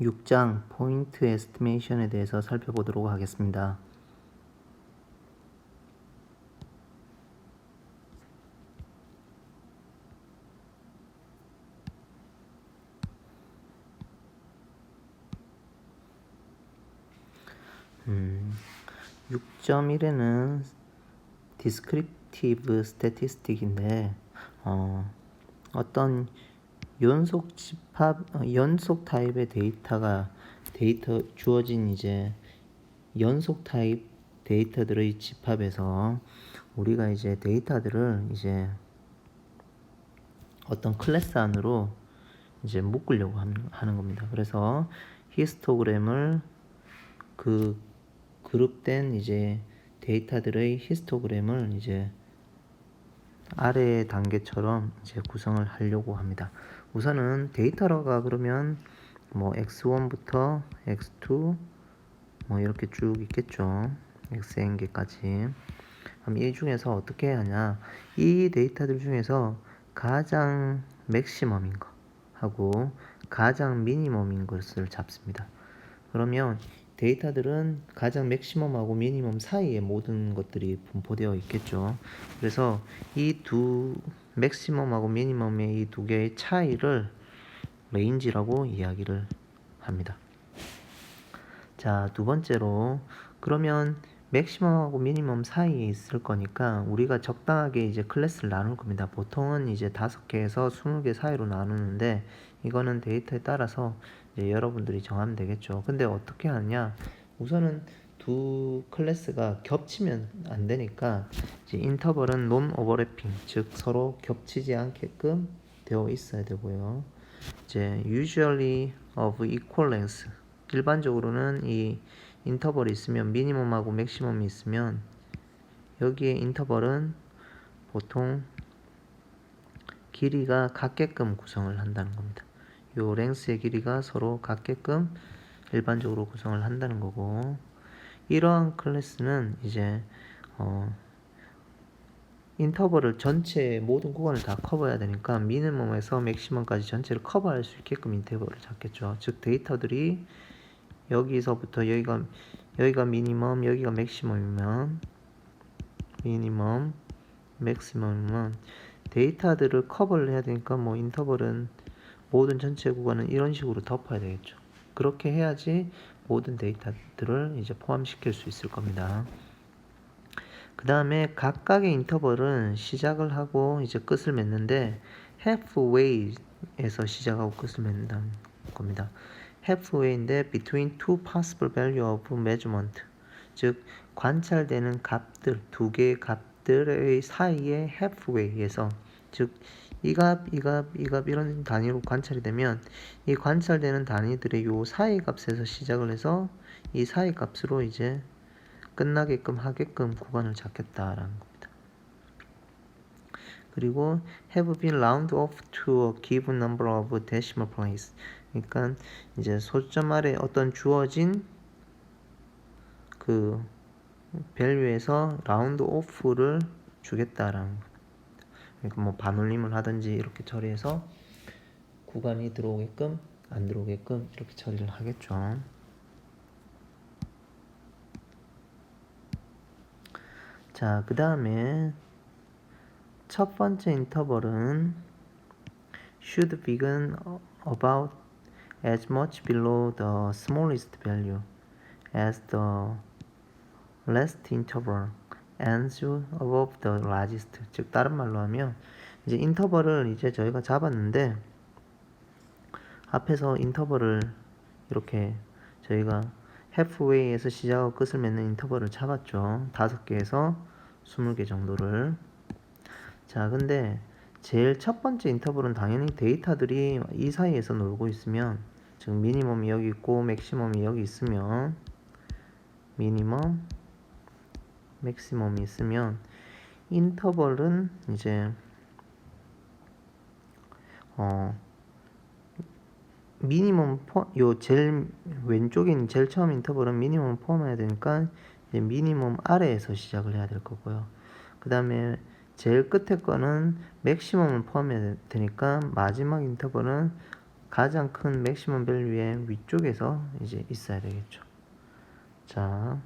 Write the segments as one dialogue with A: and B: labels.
A: 6장 포인트 에스티메이션에 대해서 살펴보도록 하겠습니다. 음, 6.1에는 Descriptive Statistic인데 어떤 연속 타입의 데이터 주어진 이제 연속 타입 데이터들의 집합에서 우리가 이제 데이터들을 이제 어떤 클래스 안으로 이제 묶으려고 하는 겁니다. 그래서 히스토그램을 그 그룹된 이제 데이터들의 히스토그램을 이제 아래의 단계처럼 이제 구성을 하려고 합니다. 우선은 데이터가 그러면 뭐 x1부터 x2 뭐 이렇게 쭉 있겠죠. xn개까지. 그럼 이 중에서 어떻게 해야 하냐? 이 데이터들 중에서 가장 맥시멈인 거 하고 가장 미니멈인 것을 잡습니다. 그러면 데이터들은 가장 맥시멈하고 미니멈 사이에 모든 것들이 분포되어 있겠죠. 그래서 이 두 맥시멈하고 미니멈의 이 두 개의 차이를 레인지라고 이야기를 합니다. 자, 두 번째로 그러면 맥시멈하고 미니멈 사이에 있을 거니까 우리가 적당하게 이제 클래스를 나눌 겁니다. 보통은 이제 5개에서 20개 사이로 나누는데 이거는 데이터에 따라서 이제 여러분들이 정하면 되겠죠. 근데 어떻게 하느냐? 우선은 두 클래스가 겹치면 안 되니까 이제 인터벌은 논 오버래핑, 즉 서로 겹치지 않게끔 되어 있어야 되고요. 이제 usually of equal length, 일반적으로는 이 인터벌이 있으면 미니멈하고 맥시멈이 있으면 여기에 인터벌은 보통 길이가 같게끔 구성을 한다는 겁니다. 요 랭스의 길이가 서로 같게끔 일반적으로 구성을 한다는 거고, 이러한 클래스는 이제 인터벌을 전체 모든 구간을 다 커버해야 되니까 미니멈에서 맥시멈까지 전체를 커버할 수 있게끔 인터벌을 잡겠죠. 즉 데이터들이 여기서부터 여기가 미니멈, 여기가 맥시멈이면 미니멈, 맥시멈이면 데이터들을 커버를 해야 되니까 뭐 인터벌은 모든 전체 구간은 이런 식으로 덮어야 되겠죠. 그렇게 해야지 모든 데이터들을 이제 포함시킬 수 있을 겁니다. 그 다음에 각각의 인터벌은 시작을 하고 이제 끝을 맺는데 halfway에서 시작하고 끝을 맺는다는 겁니다. halfway인데 between two possible value of measurement, 즉 관찰되는 값들, 두 개의 값들의 사이에 halfway에서, 즉 이 값, 이 값, 이 값 이런 단위로 관찰이 되면 이 관찰되는 단위들의 요 사이 값에서 시작을 해서 이 사이 값으로 이제 끝나게끔 하게끔 구간을 잡겠다라는 겁니다. 그리고 have been round off to a given number of decimal places. 그러니까 이제 소점 아래 어떤 주어진 그 value에서 round off를 주겠다라는 겁니다. 그러니까 뭐 반올림을 하든지 이렇게 처리해서 구간이 들어오게끔 안 들어오게끔 이렇게 처리를 하겠죠. 자, 그 다음에 첫 번째 인터벌은 should begin about as much below the smallest value as the last interval ends above the largest. 즉 다른 말로 하면 이제 인터벌을 이제 저희가 잡았는데 앞에서 인터벌을 이렇게 저희가 halfway에서 시작하고 끝을 맺는 인터벌을 잡았죠. 5개에서 20개 정도를. 자, 근데 제일 첫 번째 인터벌은 당연히 데이터들이 이 사이에서 놀고 있으면, 즉 미니멈이 여기 있고 맥시멈이 여기 있으면, 미니멈, 맥시멈이 있으면 인터벌은 이제 미니멈 요 제일 왼쪽에 있는 제일 처음 인터벌은 미니멈 포함해야 되니까 이제 미니멈 아래에서 시작을 해야 될 거고요. 그 다음에 제일 끝에 거는 맥시멈을 포함해야 되니까 마지막 인터벌은 가장 큰 맥시멈 밸류의 위쪽에서 이제 있어야 되겠죠. 자,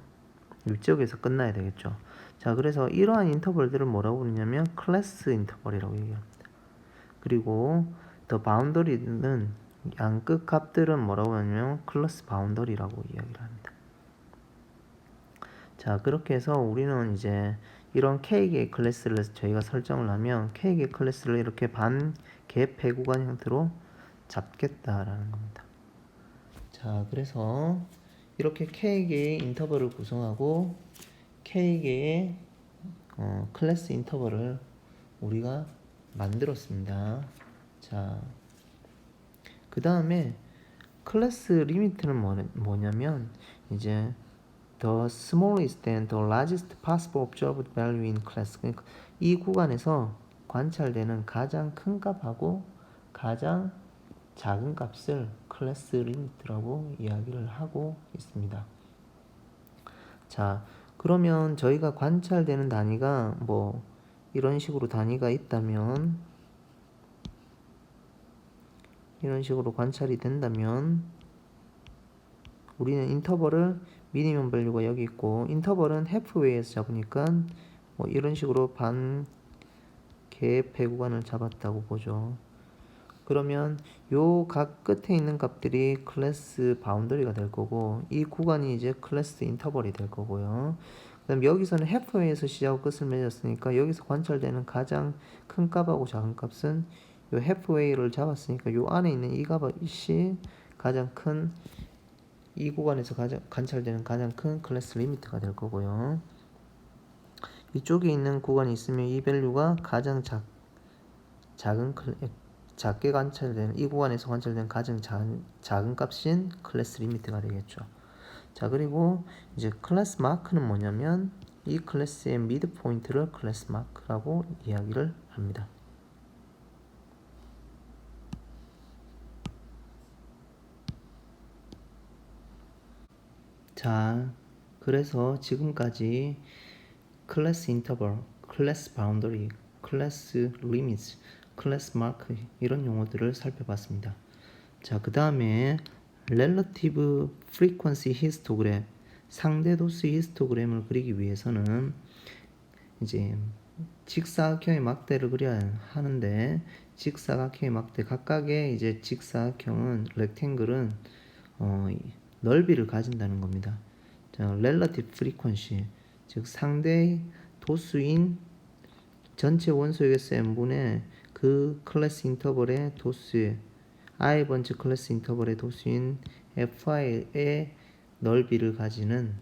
A: 위쪽에서 끝나야 되겠죠. 자, 그래서 이러한 인터벌들을 뭐라고 부르냐면 클래스 인터벌이라고 얘기합니다. 그리고 더 바운더리는 양끝 값들은 뭐라고 하냐면 클래스 바운더리라고 이야기를 합니다. 자, 그렇게 해서 우리는 이제 이런 K개의 클래스를 저희가 설정을 하면 K개의 클래스를 이렇게 반개 폐구간 형태로 잡겠다라는 겁니다. 자, 그래서 이렇게 K개의 인터벌을 구성하고 K개의 클래스 인터벌을 우리가 만들었습니다. 자, 그 다음에 클래스 리미트는 뭐냐면 이제 the smallest and the largest possible observed value in class. 그러니까 이 구간에서 관찰되는 가장 큰 값하고 가장 작은 값을 클래스 리미트라고 이야기를 하고 있습니다. 자, 그러면 저희가 관찰되는 단위가 뭐 이런 식으로 단위가 있다면, 이런 식으로 관찰이 된다면 우리는 인터벌을 미니멈 밸류가 여기 있고 인터벌은 halfway에서 잡으니까 뭐 이런 식으로 반개 폐구간을 잡았다고 보죠. 그러면 요 각 끝에 있는 값들이 클래스 바운더리가 될 거고 이 구간이 이제 클래스 인터벌이 될 거고요. 그다음 여기서는 halfway에서 시작하고 끝을 맺었으니까 여기서 관찰되는 가장 큰 값하고 작은 값은 요 halfway를 잡았으니까 요 안에 있는 이 값이 가장 큰 이 구간에서 관찰되는 가장 큰 클래스 리미트가 될 거고요. 이쪽에 있는 구간이 있으면 이 밸류가 가장 작게 관찰되는 이 구간에서 관찰되는 가장 작은 값인 클래스 리미트가 되겠죠. 자, 그리고 이제 클래스 마크는 뭐냐면 이 클래스의 미드 포인트를 클래스 마크라고 이야기를 합니다. 자, 그래서 지금까지 클래스 인터벌, 클래스 바운더리, 클래스 리미트, 클래스 마크 이런 용어들을 살펴봤습니다. 자, 그 다음에 relative frequency histogram, 상대 도수 히스토그램을 그리기 위해서는 이제 직사각형의 막대를 그려야 하는데 직사각형의 막대 각각의 이제 직사각형은 렉탱글은 넓이를 가진다는 겁니다. 자, relative frequency, 즉 상대 도수인 전체 원소에서 n분의 그 클래스 인터벌의 도수의 i 번째 클래스 인터벌의 도수인 fi의 넓이를 가지는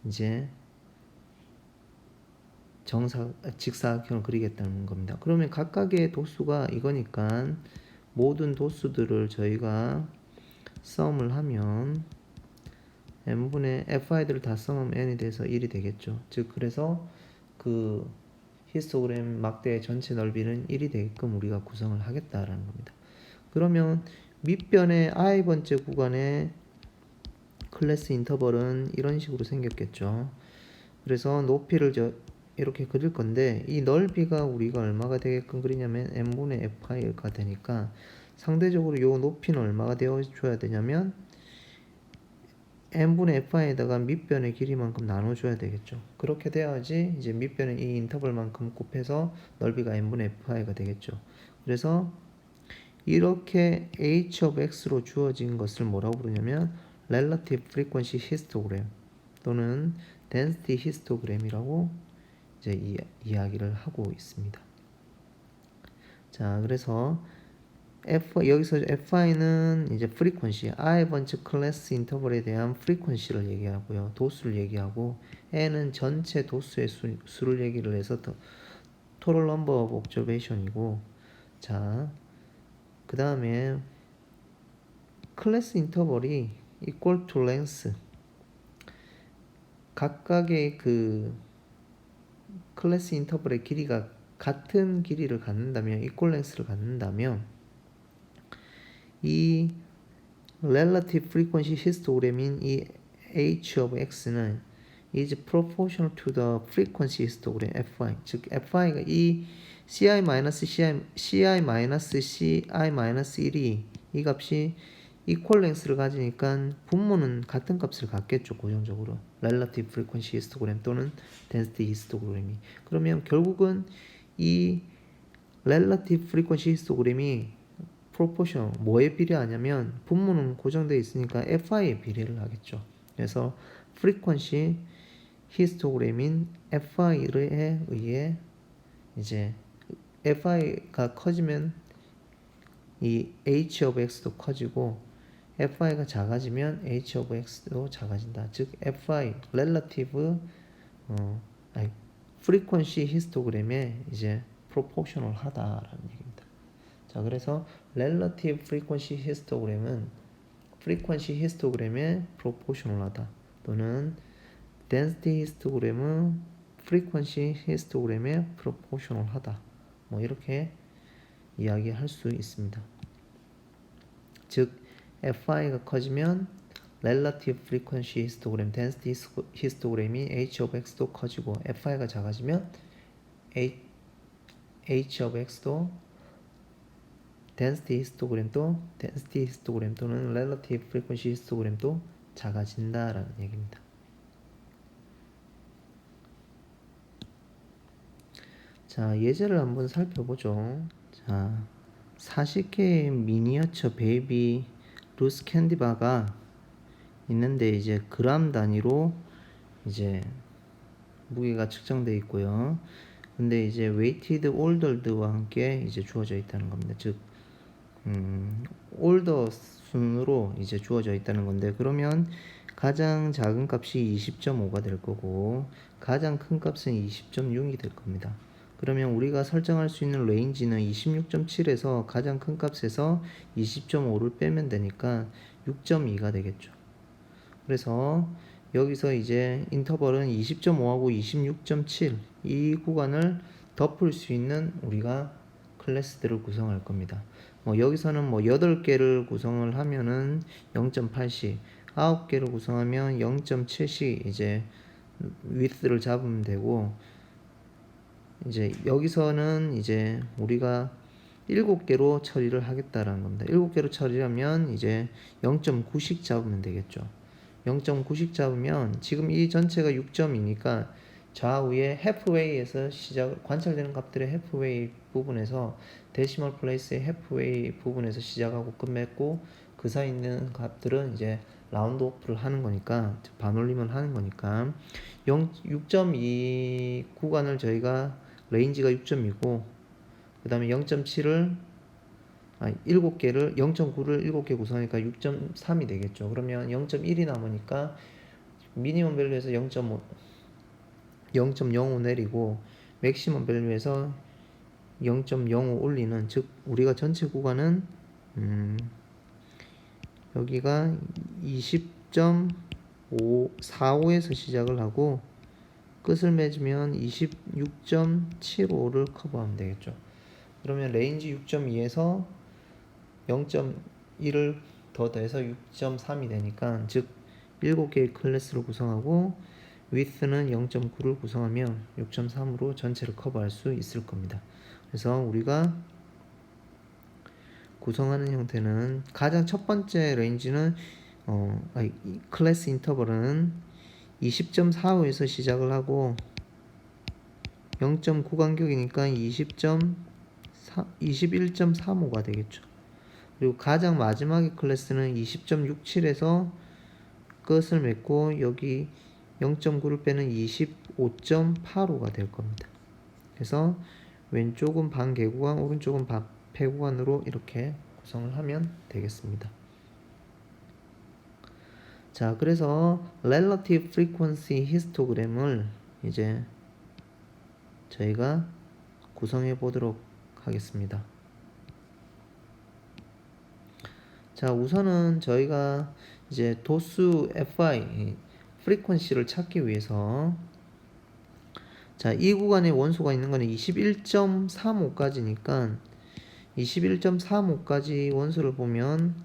A: 이제 직사각형을 그리겠다는 겁니다. 그러면 각각의 도수가 이거니까 모든 도수들을 저희가 썸을 하면 n분의 fi들을 다 썸하면 n이 돼서 1이 되겠죠. 즉 그래서 그 히스토그램 막대의 전체 넓이는 1이 되게끔 우리가 구성을 하겠다라는 겁니다. 그러면 밑변의 i 번째 구간의 클래스 인터벌은 이런 식으로 생겼겠죠. 그래서 높이를 이렇게 그릴 건데 이 넓이가 우리가 얼마가 되게끔 그리냐면 n분의 fi가 되니까 상대적으로 요 높이는 얼마가 되어줘야 되냐면 n분의 fi에다가 밑변의 길이만큼 나눠줘야 되겠죠. 그렇게 돼야지 이제 밑변의 이 인터벌만큼 곱해서 넓이가 n분의 fi가 되겠죠. 그래서 이렇게 h of x로 주어진 것을 뭐라고 부르냐면 relative frequency histogram 또는 density histogram이라고 이제 이야기를 하고 있습니다. 자, 그래서 여기서 fi는 이제 frequency, i 번째 클래스 인터벌에 대한 frequency를 얘기하고요. 도수를 얘기하고 n은 전체 도수의 수를 얘기를 해서 total number of observation이고 자, 그 다음에 클래스 인터벌이 equal to length 각각의 그 클래스 인터벌의 길이가 같은 길이를 갖는다면 equal length를 갖는다면 이 relative frequency histogram인 이 h of x는 is proportional to the frequency histogram fi 즉 fi가 이 ci-ci-ci-1이 이 값이 equal length를 가지니까 분모는 같은 값을 갖겠죠. 고정적으로. relative frequency histogram 또는 density histogram이. 그러면 결국은 이 relative frequency histogram이 proportion 뭐에 비례하냐면 분모는 고정되어 있으니까 FI에 비례를 하겠죠. 그래서 frequency histogram인 FI에 의해 이제 FI가 커지면 이 H of X도 커지고 FI가 작아지면 H of X도 작아진다. 즉 FI relative frequency histogram에 이제 proportional 하다라는 얘기입니다. 자, 그래서 relative frequency histogram은 frequency histogram에 proportional하다. 또는 density histogram은 frequency histogram에 proportional하다. 뭐 이렇게 이야기할 수 있습니다. 즉 FI가 커지면 relative frequency histogram, density histogram이 H of X도 커지고 FI가 작아지면 H of X도 density histogram 또는 relative frequency histogram도 작아진다라는 얘기입니다. 자, 예제를 한번 살펴보죠. 자, 40개의 미니어처 베이비 루스 캔디바가 있는데 이제 그람 단위로 이제 무게가 측정되어 있고요. 근데 이제 weighted ordered와 함께 이제 주어져 있다는 겁니다. 즉 order 순으로 이제 주어져 있다는 건데, 그러면 가장 작은 값이 20.5가 될 거고 가장 큰 값은 20.6이 될 겁니다. 그러면 우리가 설정할 수 있는 레인지는 26.7에서 가장 큰 값에서 20.5를 빼면 되니까 6.2가 되겠죠. 그래서 여기서 이제 인터벌은 20.5하고 26.7 이 구간을 덮을 수 있는 우리가 클래스들을 구성할 겁니다. 여기서는 8개를 구성을 하면은 0.8씩, 9개를 구성하면 0.7씩 이제 width를 잡으면 되고, 이제 여기서는 이제 우리가 7개로 처리를 하겠다라는 겁니다. 7개로 처리하면 이제 0.9씩 잡으면 되겠죠. 0.9씩 잡으면 지금 이 전체가 6점이니까 좌우에 halfway에서 관찰되는 값들의 halfway 부분에서 데시멀 플레이스의 halfway 부분에서 시작하고 끝맺고 그 사이 있는 값들은 이제 라운드 오프를 하는 거니까, 반올림을 하는 거니까 6.2 구간을 저희가 레인지가 6점이고 그 다음에 0.7을 7개를 0.9를 7개 구성하니까 6.3이 되겠죠. 그러면 0.1이 남으니까 미니멈 밸류에서 0.05 내리고 맥시멈 밸류에서 0.05 올리는, 즉 우리가 전체 구간은 여기가 20.45에서 시작을 하고 끝을 맺으면 26.75를 커버하면 되겠죠. 그러면 레인지 6.2에서 0.1을 더 더해서 6.3이 되니까, 즉 7개의 클래스를 구성하고 width는 0.9를 구성하면 6.3으로 전체를 커버할 수 있을 겁니다. 그래서 우리가 구성하는 형태는 가장 첫 번째 레인지는 클래스 인터벌은 20.45에서 시작을 하고 0.9 간격이니까 21.35가 되겠죠. 그리고 가장 마지막의 클래스는 20.67에서 끝을 맺고 여기 0.9를 빼는 25.85가 될 겁니다. 그래서 왼쪽은 반개구간, 오른쪽은 폐구간으로 이렇게 구성을 하면 되겠습니다. 자, 그래서 relative frequency histogram을 이제 저희가 구성해 보도록 하겠습니다. 자, 우선은 저희가 이제 도수 FI frequency를 찾기 위해서, 자, 이 구간에 원소가 있는 거는 21.35까지니까 21.35까지 원소를 보면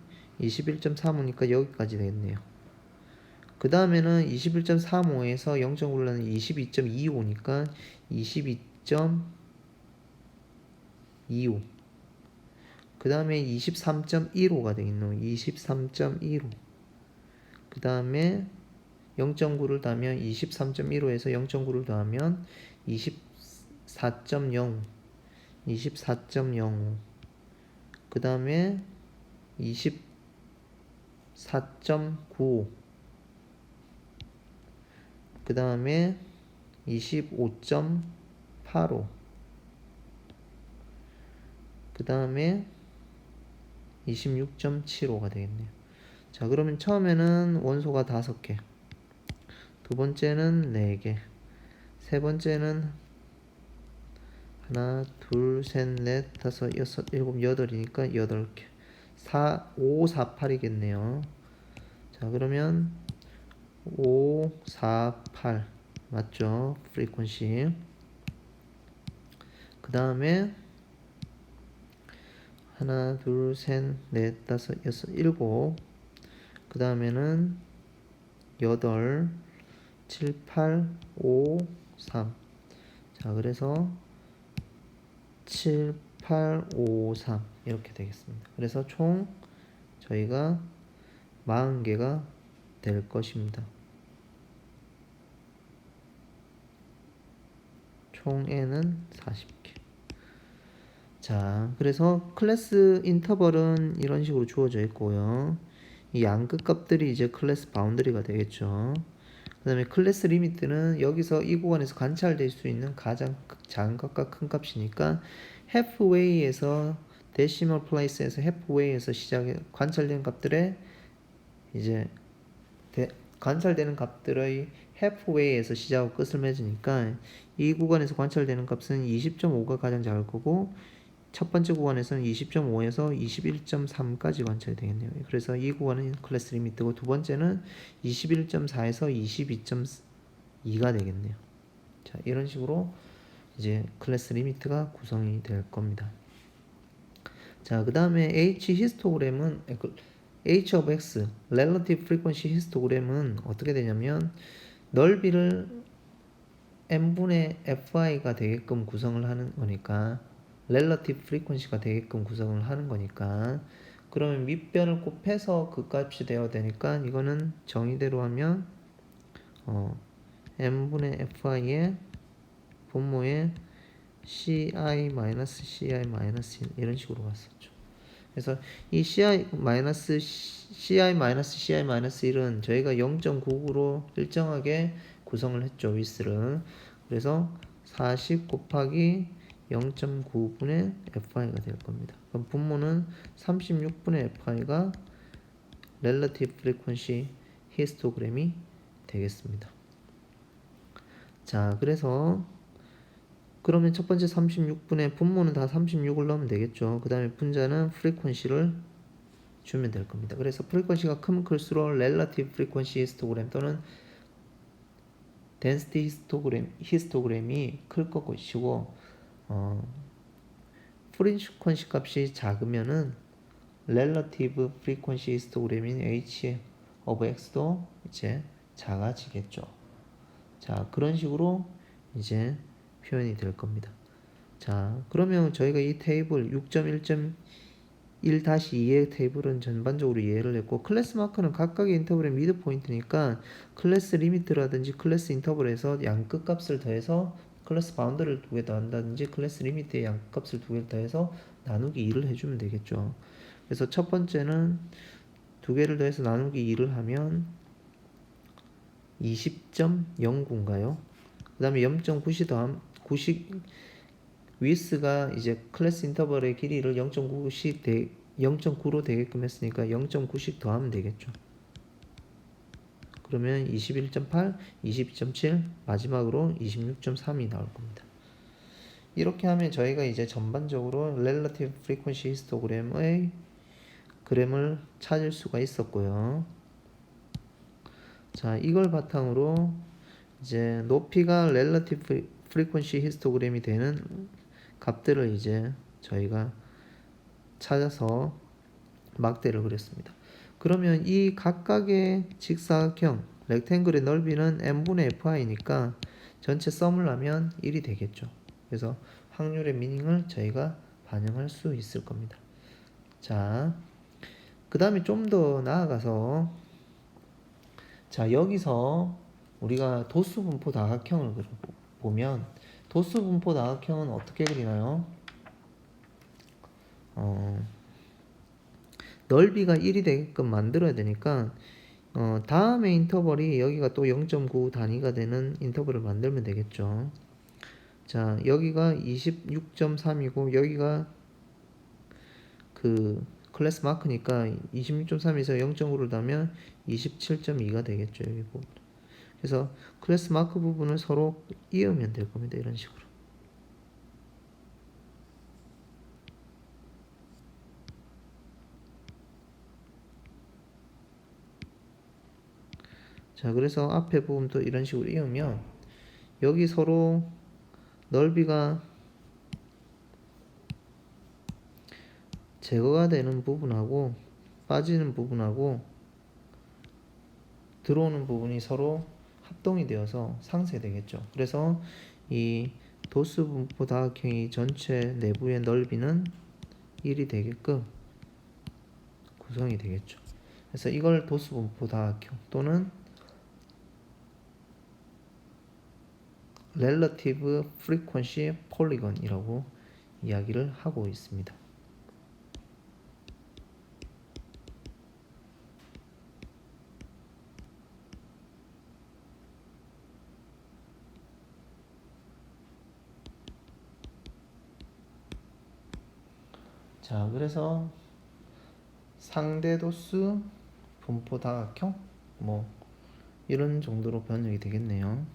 A: 21.35니까 여기까지 되겠네요. 그 다음에는 21.35에서 0.9를 하는 22.25니까 22.25. 그 다음에 23.15가 되겠노. 23.15. 그 다음에 0.9를 더하면 23.15에서 0.9를 더하면 24.05. 24.05. 그 다음에 24.95. 그 다음에 25.85. 그 다음에 26.75가 되겠네요. 자, 그러면 처음에는 원소가 5개, 두 번째는 4개, 세 번째는 하나, 둘, 셋, 넷, 다섯, 여섯, 일곱, 여덟이니까 8개. 5, 4, 8이겠네요. 자, 그러면 5, 4, 8 맞죠? 프리퀀시. 그 다음에 하나, 둘, 셋, 넷, 다섯, 여섯, 일곱. 그 다음에는 8, 7, 8, 5, 3. 자, 그래서 7, 8, 5, 3 이렇게 되겠습니다. 그래서 총 저희가 40개가 될 것입니다. 총 N은 40개. 자, 그래서 클래스 인터벌은 이런 식으로 주어져 있고요. 이 양끝 값들이 이제 클래스 바운더리가 되겠죠. 그 다음에 클래스 리미트는 여기서 이 구간에서 관찰될 수 있는 가장 작은 값과 큰 값이니까 halfway에서 데시멀 플레이스에서 halfway에서 시작해 관찰되는 값들의 이제 관찰되는 값들의 halfway에서 시작하고 끝을 맺으니까 이 구간에서 관찰되는 값은 20.5가 가장 작을 거고 첫 번째 구간에서는 20.5에서 21.3까지 관찰이 되겠네요. 그래서 이 구간은 클래스 리미트고 두 번째는 21.4에서 22.2가 되겠네요. 자, 이런 식으로 이제 클래스 리미트가 구성이 될 겁니다. 자, 그 다음에 H 히스토그램은 H of X, Relative Frequency 히스토그램은 어떻게 되냐면 넓이를 n분의 fi가 되게끔 구성을 하는 거니까 Relative Frequency가 되게끔 구성을 하는 거니까 그러면 밑변을 곱해서 그 값이 되어야 되니까 이거는 정의대로 하면 n분의 fi의 분모에 ci-ci-1 이런 식으로 갔었죠. 그래서 이 ci-ci-1은 저희가 0.99로 일정하게 구성을 했죠. 위스를. 그래서 40 곱하기 0.9분의 fi가 될 겁니다. 그럼 분모는 36분의 fi가 relative frequency histogram이 되겠습니다. 자, 그래서 그러면 첫 번째 36분의 분모는 다 36을 넣으면 되겠죠. 그 다음에 분자는 프리퀀시를 주면 될 겁니다. 그래서 프리퀀시가 크면 클수록 relative frequency histogram 또는 density histogram, 이 클 것이고 프리퀀시 값이 작으면은 relative frequency histogram인 H of X도 이제 작아지겠죠. 자, 그런 식으로 이제 표현이 될 겁니다. 자, 그러면 저희가 이 테이블 6.1.1-2의 테이블은 전반적으로 이해를 했고 클래스 마커는 각각의 인터벌의 미드 포인트니까 클래스 리미트라든지 클래스 인터벌에서 양끝 값을 더해서 클래스 바운더를 2개 더한다든지 클래스 리미트의 양끝 값을 2개 더해서 나누기 2를 해주면 되겠죠. 그래서 첫 번째는 2개를 더해서 나누기 2를 하면 20.09인가요? 그 다음에 0.9시 더함 90 위스가 이제 클래스 인터벌의 길이를 0.9로 되게끔 했으니까 0.9씩 더하면 되겠죠. 그러면 21.8, 22.7, 마지막으로 26.3이 나올 겁니다. 이렇게 하면 저희가 이제 전반적으로 Relative Frequency Histogram의 그램을 찾을 수가 있었고요. 자, 이걸 바탕으로 이제 높이가 Relative Frequency Histogram이 되는 값들을 이제 저희가 찾아서 막대를 그렸습니다. 그러면 이 각각의 직사각형 렉탱글의 넓이는 n분의 fi니까 전체 썸을 하면 1이 되겠죠. 그래서 확률의 미닝을 저희가 반영할 수 있을 겁니다. 자, 그 다음에 좀 더 나아가서 자, 여기서 우리가 도수 분포 다각형을 보면 도수 분포 다각형은 어떻게 그리나요? 넓이가 1이 되게끔 만들어야 되니까 다음에 인터벌이 여기가 또 0.9 단위가 되는 인터벌을 만들면 되겠죠. 자, 여기가 26.3이고 여기가 그 클래스 마크니까 26.3에서 0.9를 더하면 27.2가 되겠죠. 여기 부분. 그래서 클래스 마크 부분을 서로 이으면 될 겁니다. 이런 식으로. 자, 그래서 앞에 부분도 이런 식으로 이으면 여기 서로 넓이가 제거가 되는 부분하고 빠지는 부분하고 들어오는 부분이 서로 합동이 되어서 상쇄되겠죠. 그래서 이 도수 분포 다각형이 전체 내부의 넓이는 1이 되게끔 구성이 되겠죠. 그래서 이걸 도수 분포 다각형 또는 Relative Frequency Polygon이라고 이야기를 하고 있습니다. 자, 그래서 상대도수 분포 다각형 뭐 이런 정도로 변형이 되겠네요.